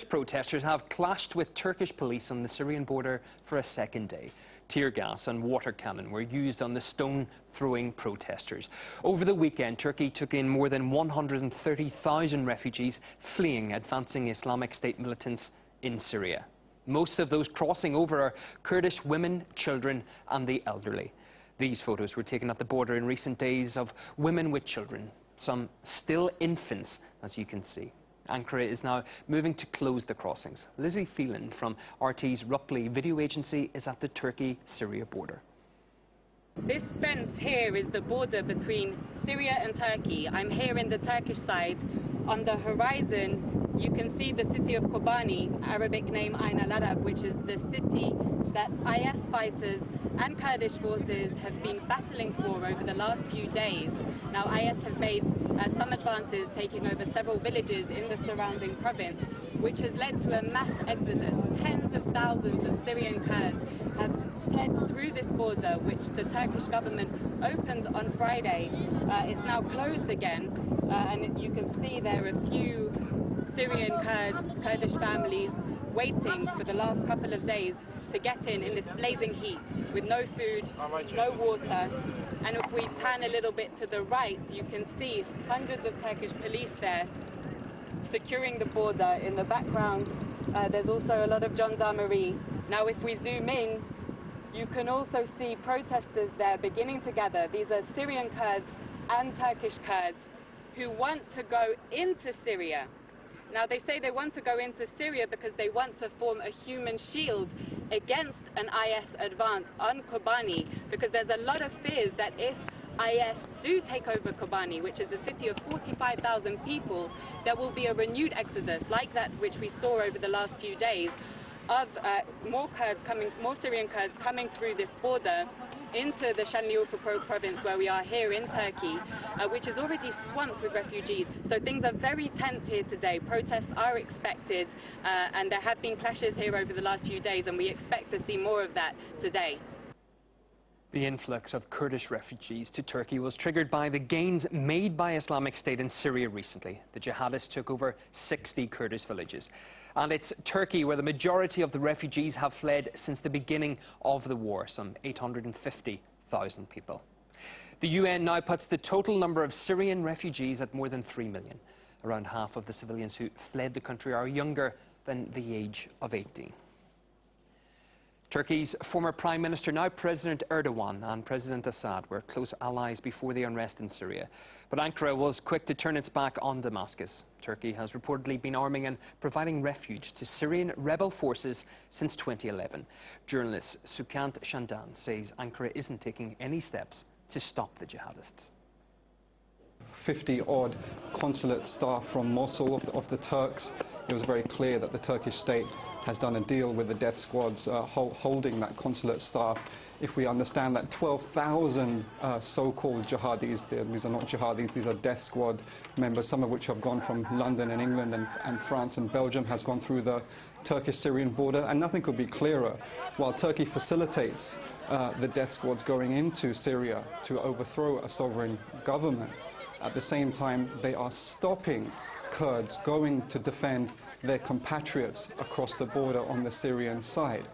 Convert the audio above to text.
Protesters have clashed with Turkish police on the Syrian border for a second day. Tear gas and water cannon were used on the stone-throwing protesters. Over the weekend, Turkey took in more than 130,000 refugees fleeing advancing Islamic State militants in Syria. Most of those crossing over are Kurdish women, children and the elderly. These photos were taken at the border in recent days of women with children, some still infants, as you can see. Ankara is now moving to close the crossings. Lizzie Phelan from RT's Ruckley video agency is at the Turkey-Syria border. This fence here is the border between Syria and Turkey. I'm here in the Turkish side. On the horizon, you can see the city of Kobani, Arabic name Ain al-Arab, which is the city that IS fighters and Kurdish forces have been battling for over the last few days. Now, IS have made some advances, taking over several villages in the surrounding province, which has led to a mass exodus. Tens of thousands of Syrian Kurds have fled through this border, which the Turkish government opened on Friday. It's now closed again, and you can see there are a few Syrian Kurdish families waiting for the last couple of days to get in this blazing heat with no food, no water. And if we pan a little bit to the right, you can see hundreds of Turkish police there securing the border. In the background, there's also a lot of gendarmerie. Now, if we zoom in, you can also see protesters there beginning to gather. These are Syrian Kurds and Turkish Kurds who want to go into Syria. Now, they say they want to go into Syria because they want to form a human shield against an IS advance on Kobani, because there's a lot of fears that if IS do take over Kobani, which is a city of 45,000 people, there will be a renewed exodus like that which we saw over the last few days of more Syrian Kurds coming through this border into the Şanlıurfa province where we are here in Turkey, which is already swamped with refugees. So things are very tense here today. Protests are expected, and there have been clashes here over the last few days, and we expect to see more of that today. The influx of Kurdish refugees to Turkey was triggered by the gains made by Islamic State in Syria recently. The jihadists took over 60 Kurdish villages. And it's Turkey where the majority of the refugees have fled since the beginning of the war, some 850,000 people. The UN now puts the total number of Syrian refugees at more than 3 million. Around half of the civilians who fled the country are younger than the age of 18. Turkey's former Prime Minister, now President Erdogan, and President Assad were close allies before the unrest in Syria. But Ankara was quick to turn its back on Damascus. Turkey has reportedly been arming and providing refuge to Syrian rebel forces since 2011. Journalist Sukant Shandan says Ankara isn't taking any steps to stop the jihadists. 50-odd consulate staff from Mosul of the Turks. It was very clear that the Turkish state has done a deal with the death squads holding that consulate staff. If we understand that 12,000 so-called jihadis, these are not jihadis, these are death squad members, some of which have gone from London and England and France and Belgium, has gone through the Turkish-Syrian border, and nothing could be clearer. While Turkey facilitates the death squads going into Syria to overthrow a sovereign government, at the same time they are stopping Kurds going to defend their compatriots across the border on the Syrian side.